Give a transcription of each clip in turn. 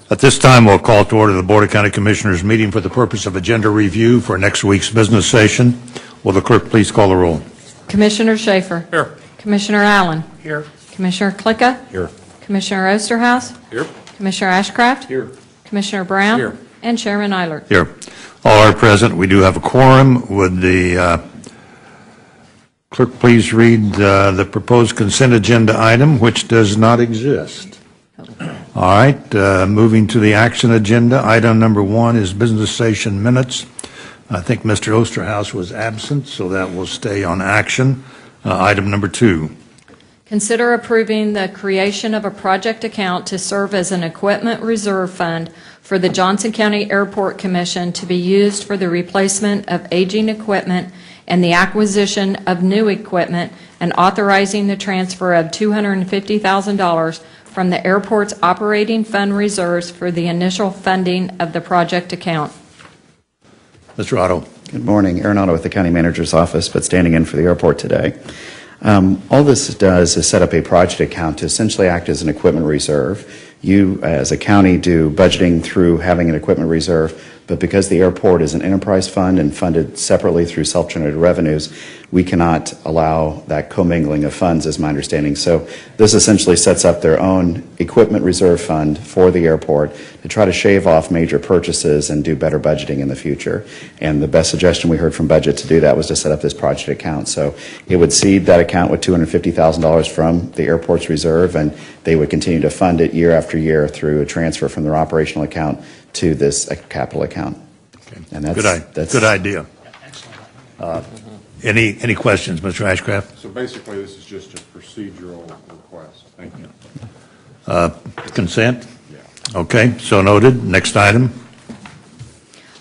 At this time, we'll call to order the Board of County Commissioners meeting for the purpose of agenda review for next week's business session. Will the clerk please call the roll? Commissioner Schaefer. Here. Commissioner Allen. Here. Commissioner Klicka. Here. Commissioner Osterhaus. Here. Commissioner Ashcraft. Here. Commissioner Brown. Here. And Chairman Eilert. Here. All are present. We do have a quorum. Would the clerk please read the proposed consent agenda item, which does not exist? All right. Moving to the action agenda, item number 1 is business session minutes. I think Mr. Osterhaus was absent, so that will stay on action. Item number 2. Consider approving the creation of a project account to serve as an equipment reserve fund for the Johnson County Airport Commission to be used for the replacement of aging equipment and the acquisition of new equipment, and authorizing the transfer of $250,000 from the airport's operating fund reserves for the initial funding of the project account. Mr. Otto. Good morning. Aaron Otto with the County Manager's Office, but standing in for the airport today. All this does is set up a project account to essentially act as an equipment reserve. You, as a county, do budgeting through having an equipment reserve, but because the airport is an enterprise fund and funded separately through self-generated revenues, we cannot allow that commingling of funds, is my understanding. So this essentially sets up their own equipment reserve fund for the airport to try to shave off major purchases and do better budgeting in the future. And the best suggestion we heard from budget to do that was to set up this project account. So it would seed that account with $250,000 from the airport's reserve, and they would continue to fund it year after year through a transfer from their operational account to this capital account. Okay. And that's good idea. Any questions, Mr. Ashcraft? So basically, this is just a procedural request. Thank you. Consent? Yeah. Okay, so noted. Next item.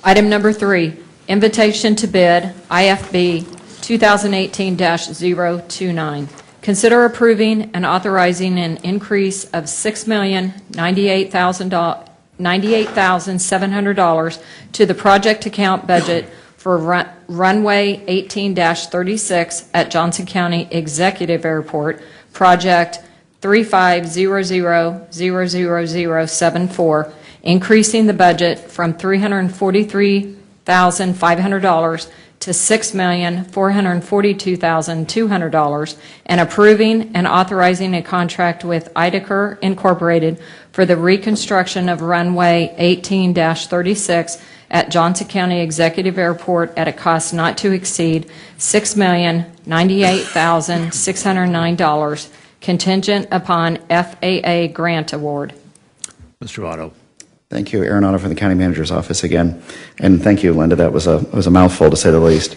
Item number 3, invitation to bid, IFB 2018-029. Consider approving and authorizing an increase of $6,098,700 to the project account budget for runway 18-36 at Johnson County Executive Airport, project 35000074, increasing the budget from $343,500 to $6,442,200, and approving and authorizing a contract with Idacare Incorporated for the reconstruction of runway 18-36 at Johnson County Executive Airport at a cost not to exceed $6,098,609, contingent upon FAA grant award. Mr. Otto. Thank you, Aaron Otto from the County Manager's Office again. And thank you, Linda. That was a mouthful, to say the least.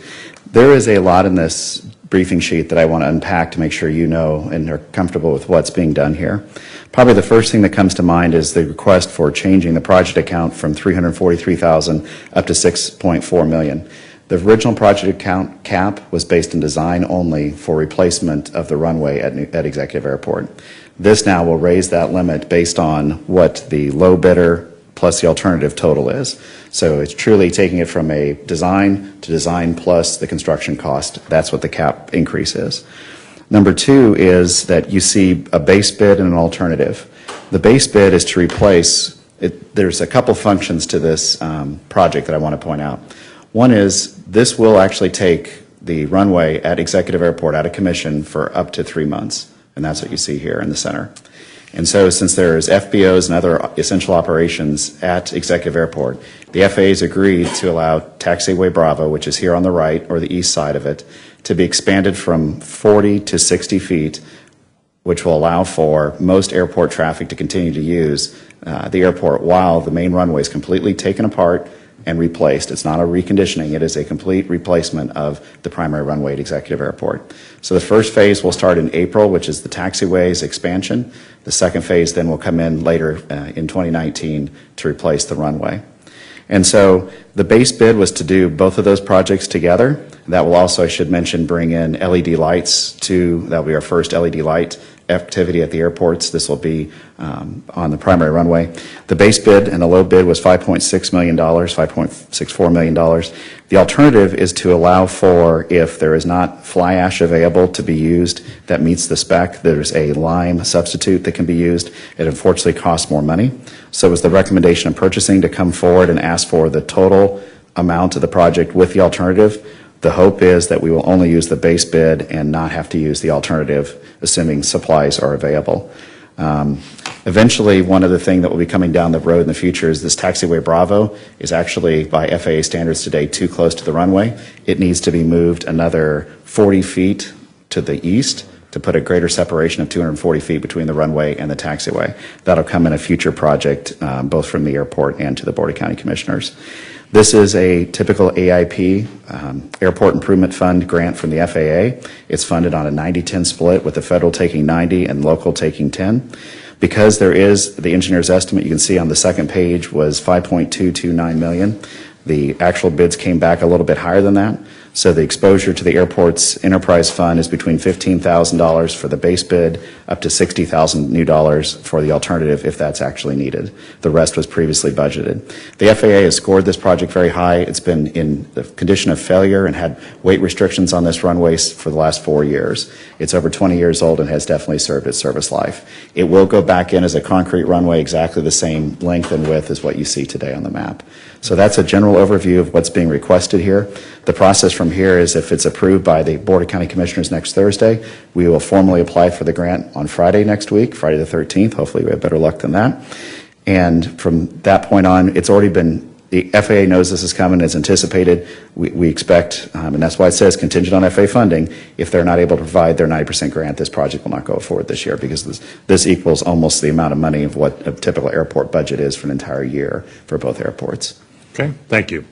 There is a lot in this briefing sheet that I want to unpack to make sure you know and are comfortable with what's being done here. Probably the first thing that comes to mind is the request for changing the project account from $343,000 up to $6.4 million. The original project account cap was based in design only for replacement of the runway at Executive Airport. This now will raise that limit based on what the low bidder plus the alternative total is. So it's truly taking it from a design to design plus the construction cost. That's what the cap increase is. Number 2 is that you see a base bid and an alternative. The base bid is to replace it. There's a couple functions to this project that I want to point out. One is this will actually take the runway at Executive Airport out of commission for up to 3 months, and that's what you see here in the center. And so since there's FBOs and other essential operations at Executive Airport, the FAA has agreed to allow Taxiway Bravo, which is here on the right or the east side of it, to be expanded from 40 to 60 feet, which will allow for most airport traffic to continue to use the airport while the main runway is completely taken apart and replaced. It's not a reconditioning. It is a complete replacement of the primary runway at Executive Airport. So the first phase will start in April, which is the taxiways expansion. The second phase then will come in later in 2019 to replace the runway. And so the base bid was to do both of those projects together. That will also, I should mention, bring in LED lights that will be our first LED light activity at the airports. This will be on the primary runway. The base bid and the low bid was $5.6 million, $5.64 million. The alternative is to allow for, if there is not fly ash available to be used that meets the spec, there's a lime substitute that can be used. It unfortunately costs more money. So it was the recommendation of purchasing to come forward and ask for the total amount of the project with the alternative. The hope is that we will only use the base bid and not have to use the alternative, assuming supplies are available. Eventually, one other thing that will be coming down the road in the future is this taxiway Bravo is actually, by FAA standards today, too close to the runway. It needs to be moved another 40 feet to the east to put a greater separation of 240 feet between the runway and the taxiway. That'll come in a future project, both from the airport and to the Board of County Commissioners. This is a typical AIP, Airport Improvement Fund grant from the FAA. It's funded on a 90-10 split, with the federal taking 90 and local taking 10. Because there is the engineer's estimate, you can see on the second page, was $5.229 million. The actual bids came back a little bit higher than that. So the exposure to the airport's enterprise fund is between $15,000 for the base bid up to $60,000 new dollars for the alternative, if that's actually needed. The rest was previously budgeted. The FAA has scored this project very high. It's been in the condition of failure and had weight restrictions on this runway for the last 4 years. It's over 20 years old and has definitely served its service life. It will go back in as a concrete runway, exactly the same length and width as what you see today on the map. So that's a general overview of what's being requested here. The process from here is, if it's approved by the Board of County Commissioners next Thursday, we will formally apply for the grant on Friday next week, Friday the 13th. Hopefully we have better luck than that. And from that point on, it's already been, the FAA knows this is coming, it's anticipated. We expect, and that's why it says contingent on FAA funding. If they're not able to provide their 90% grant, this project will not go forward this year, because this equals almost the amount of money of what a typical airport budget is for an entire year for both airports. Okay, thank you.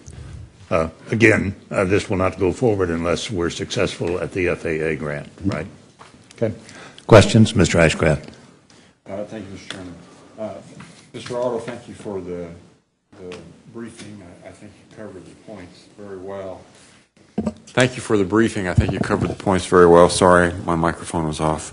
Again, this will not go forward unless we're successful at the FAA grant, right? Okay. Questions, Mr. Ashcraft? Thank you, Mr. Chairman. Mr. Otto, thank you for the briefing. I think you covered the points very well. Thank you for the briefing. I think you covered the points very well. Sorry, my microphone was off.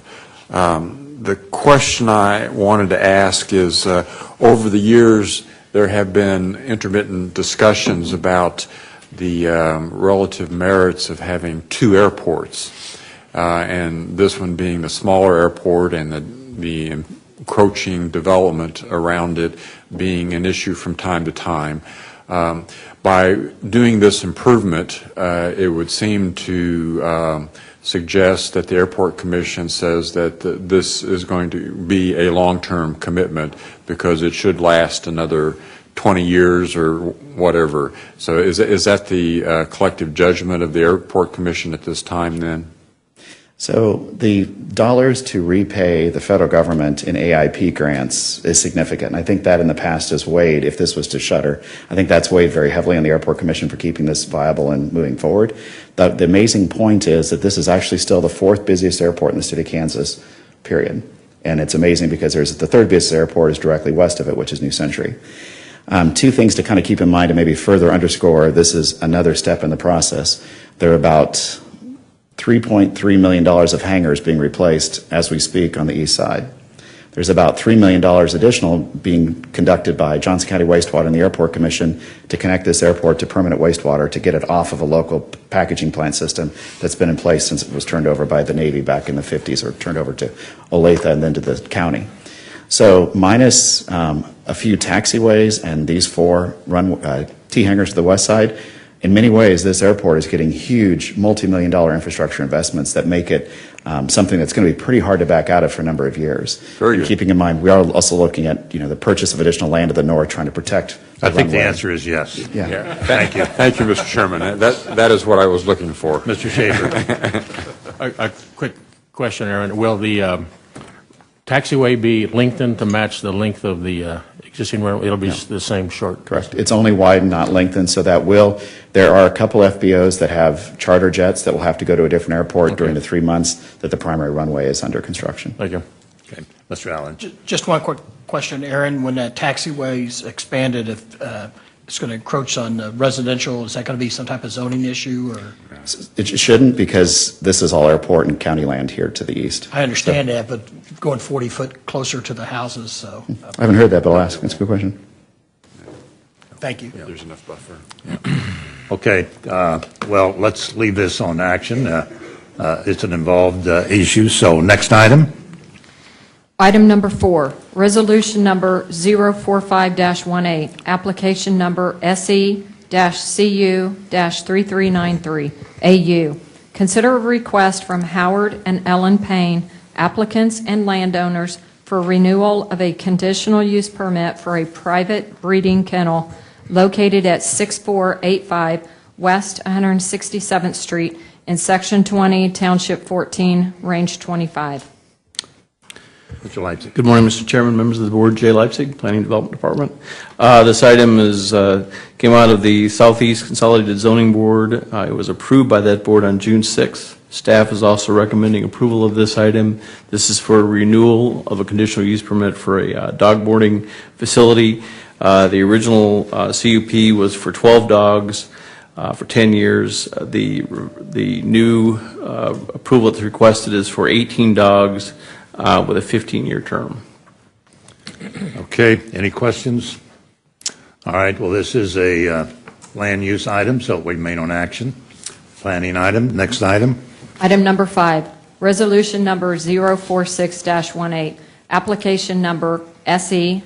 The question I wanted to ask is, over the years, there have been intermittent discussions about the relative merits of having two airports, and this one being the smaller airport and the encroaching development around it being an issue from time to time. By doing this improvement, it would seem to suggest that the Airport Commission says that this is going to be a long-term commitment, because it should last another 20 years or whatever. So is that the collective judgment of the Airport Commission at this time then? So the dollars to repay the federal government in AIP grants is significant. I think that in the past has weighed, if this was to shutter, I think that's weighed very heavily on the Airport Commission for keeping this viable and moving forward. The amazing point is that this is actually still the fourth busiest airport in the state of Kansas, period. And it's amazing because there's the third busiest airport is directly west of it, which is New Century. Two things to kind of keep in mind and maybe further underscore, this is another step in the process. There are about $3.3 million of hangars being replaced as we speak on the east side. There's about $3 million additional being conducted by Johnson County Wastewater and the Airport Commission to connect this airport to permanent wastewater, to get it off of a local packaging plant system that's been in place since it was turned over by the Navy back in the 50s, or turned over to Olathe and then to the county. So minus a few taxiways and these four T-hangars to the west side, in many ways, this airport is getting huge multi-million-dollar infrastructure investments that make it something that's going to be pretty hard to back out of for a number of years. Very good. Keeping in mind, we are also looking at the purchase of additional land to the north, trying to protect the I think the runway. answer is yes. Yeah. Thank you. Thank you, Mr. Chairman. That is what I was looking for. Mr. Schaefer. A quick question, Aaron. Will the taxiway be lengthened to match the length of the existing runway? It'll be the same short. Correct. It's only widened, not lengthened, so that will. There are a couple FBOs that have charter jets that will have to go to a different airport during the 3 months that the primary runway is under construction. Thank you. Okay. Mr. Allen. Just one quick question, Aaron. When that taxiway's expanded, if it's going to encroach on residential? Is that going to be some type of zoning issue, or? It shouldn't, because this is all airport and county land here to the east. I understand that, but going 40 foot closer to the houses, so. I haven't heard that, but I'll ask. That's a good question. Thank you. There's enough buffer. Okay, well, let's leave this on action. It's an involved issue, so next item. Item number 4, resolution number 045-18, application number SE-CU-3393, AU. Consider a request from Howard and Ellen Payne, applicants and landowners, for renewal of a conditional use permit for a private breeding kennel located at 6485 West 167th Street in Section 20, Township 14, Range 25. Mr. Leipzig. Good morning, Mr. Chairman, members of the board. Jay Leipzig, Planning and Development Department. This item came out of the Southeast Consolidated Zoning Board. It was approved by that board on June 6th. Staff is also recommending approval of this item. This is for renewal of a conditional use permit for a dog boarding facility. The original CUP was for 12 dogs for 10 years. The new approval that's requested is for 18 dogs with a 15-year term. Okay, any questions? All right, well, this is a land use item, so we remain on action. Planning item, next item. Item number 5, resolution number 046-18, application number SE-PRN2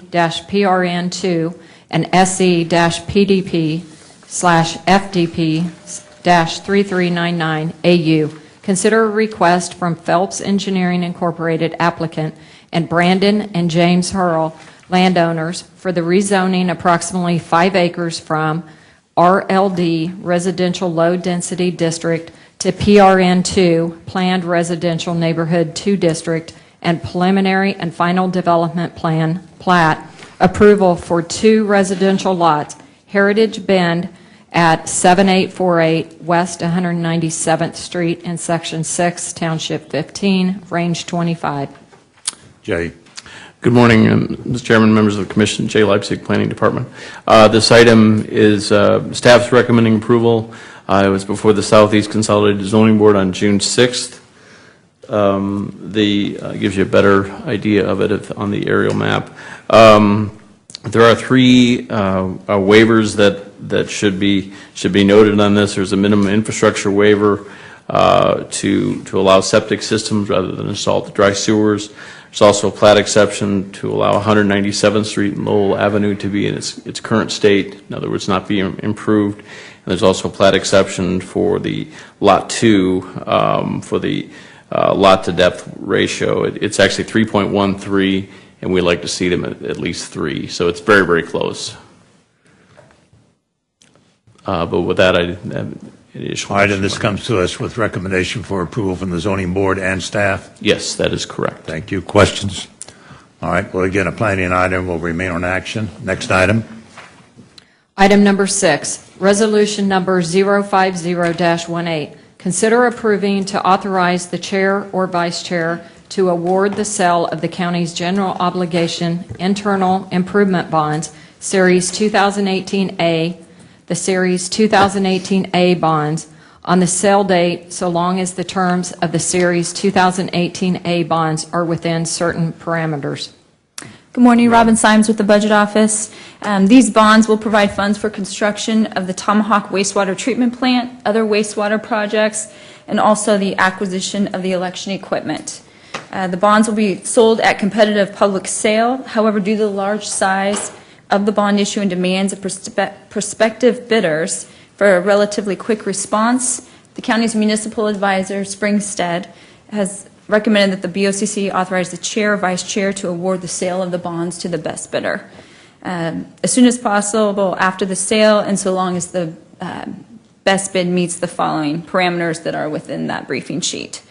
and SE-PDP/FDP-3399 AU. Consider a request from Phelps Engineering Incorporated applicant and Brandon and James Hurl, landowners, for the rezoning approximately 5 acres from RLD Residential Low Density District to PRN2 Planned Residential Neighborhood 2 District and preliminary and final development plan plat approval for 2 residential lots, Heritage Bend at 7848 West 197th Street in Section 6, Township 15, Range 25. Jay. Good morning, Mr. Chairman, members of the Commission. Jay Leipzig, Planning Department. This item is staff's recommending approval. It was before the Southeast Consolidated Zoning Board on June 6th. Gives you a better idea of it on the aerial map. There are 3 waivers that should be noted on this. There's a minimum infrastructure waiver to allow septic systems rather than install the dry sewers. There's also a plat exception to allow 197th Street and Lowell Avenue to be in its current state, in other words, not be improved. And there's also a plat exception for the Lot 2 for the lot to depth ratio. It's actually 3.13, and we like to see them at least 3, so it's very, very close. But with that, I didn't have any additional. All right, and this comes to us with recommendation for approval from the zoning board and staff? Yes, that is correct. Thank you. Questions? All right, well, again, a planning item will remain on action. Next item. Item number 6, resolution number 050-18. Consider approving to authorize the chair or vice chair to award the sale of the county's general obligation internal improvement bonds, Series 2018A, the Series 2018A bonds, on the sale date so long as the terms of the Series 2018A bonds are within certain parameters. Good morning, Robin Symes with the Budget Office. These bonds will provide funds for construction of the Tomahawk wastewater treatment plant, other wastewater projects, and also the acquisition of the election equipment. The bonds will be sold at competitive public sale. However, due to the large size of the bond issue and demands of prospective bidders for a relatively quick response, the county's municipal advisor, Springstead, has recommended that the BOCC authorize the chair or vice chair to award the sale of the bonds to the best bidder as soon as possible after the sale, and so long as the best bid meets the following parameters that are within that briefing sheet.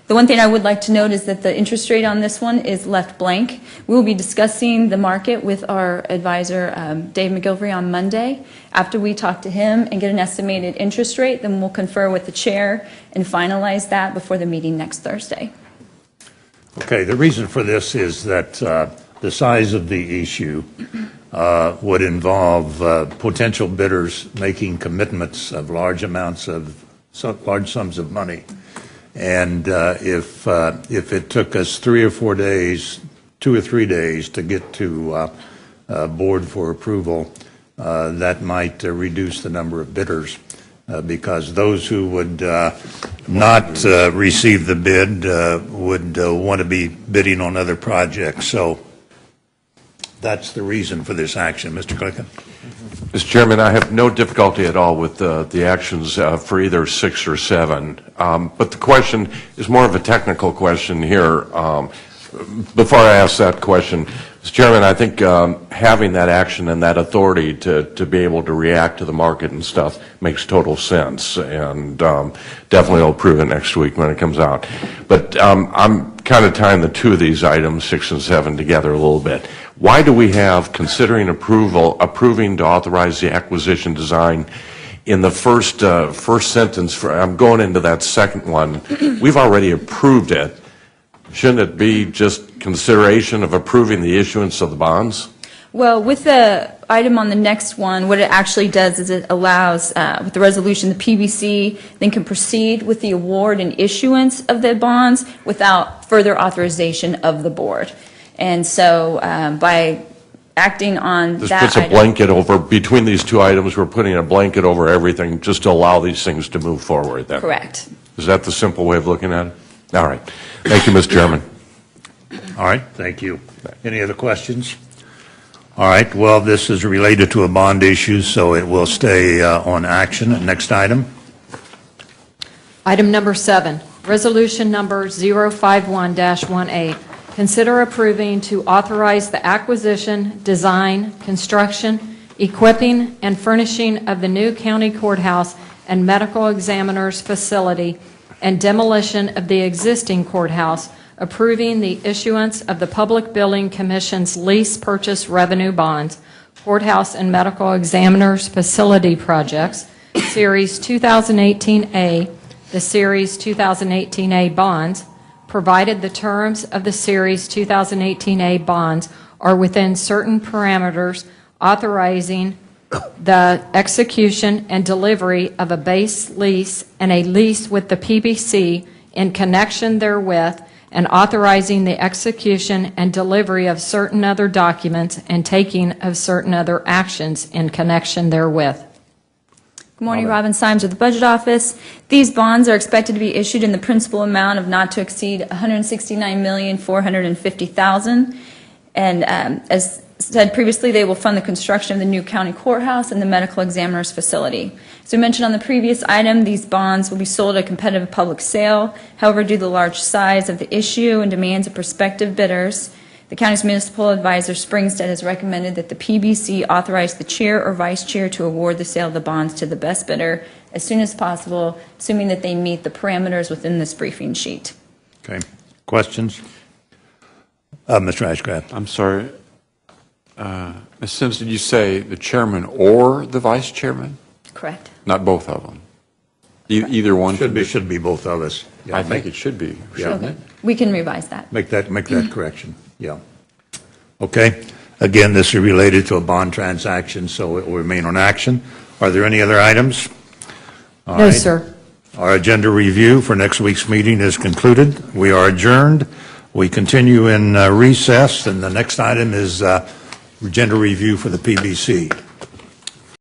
The one thing I would like to note is that the interest rate on this one is left blank. We will be discussing the market with our advisor, Dave McGilvery, on Monday. After we talk to him and get an estimated interest rate, then we'll confer with the chair and finalize that before the meeting next Thursday. Okay, the reason for this is that the size of the issue would involve potential bidders making commitments of large amounts of, large sums of money. And if it took us 3 or 4 days, 2 or 3 days to get to board for approval, that might reduce the number of bidders because those who would not receive the bid would want to be bidding on other projects. So that's the reason for this action. Mr. Clicken. Mr. Chairman, I have no difficulty at all with the actions for either 6 or 7. But the question is more of a technical question here. Before I ask that question, Mr. Chairman, I think having that action and that authority to be able to react to the market and stuff makes total sense, and definitely will approve it next week when it comes out. But I'm kind of tying the two of these items, 6 and 7, together a little bit. Why do we have considering approving to authorize the acquisition design in the first sentence? I'm going into that second one. We've already approved it. Shouldn't it be just consideration of approving the issuance of the bonds? Well, with the item on the next one, what it actually does is it allows, with the resolution, the PBC then can proceed with the award and issuance of the bonds without further authorization of the board. And so by acting on This that puts a item, blanket over, between these two items, we're putting a blanket over everything just to allow these things to move forward then. correct. Is that the simple way of looking at it? All right. Thank you, Mr. Chairman. All right, thank you. Any other questions? All right, well, this is related to a bond issue, so it will stay on action. Next item. Item number 7, resolution number 051-18. Consider approving to authorize the acquisition, design, construction, equipping, and furnishing of the new county courthouse and medical examiner's facility and demolition of the existing courthouse, approving the issuance of the Public Building Commission's lease purchase revenue bonds, courthouse and medical examiner's facility projects, Series 2018A, the Series 2018A bonds, provided the terms of the Series 2018A bonds are within certain parameters, authorizing the execution and delivery of a base lease and a lease with the PBC in connection therewith, and authorizing the execution and delivery of certain other documents and taking of certain other actions in connection therewith. Good morning, Robin Symes with the Budget Office. These bonds are expected to be issued in the principal amount of not to exceed $169,450,000. And as said previously, they will fund the construction of the new county courthouse and the medical examiner's facility. As we mentioned on the previous item, these bonds will be sold at a competitive public sale. However, due to the large size of the issue and demands of prospective bidders, the county's municipal advisor, Springstead, has recommended that the PBC authorize the chair or vice chair to award the sale of the bonds to the best bidder as soon as possible, assuming that they meet the parameters within this briefing sheet. Okay, questions? Mr. Ashcraft. I'm sorry. Ms. Sims, did you say the chairman or the vice chairman? Correct. Not both of them? Either one? Should be both of us. Yeah, I think it should be, shouldn't it? We can revise that. Make that correction, yeah. Okay, again, this is related to a bond transaction, so it will remain on action. Are there any other items? All No, right. sir. Our agenda review for next week's meeting is concluded. We are adjourned. We continue in recess, and the next item is agenda review for the PBC.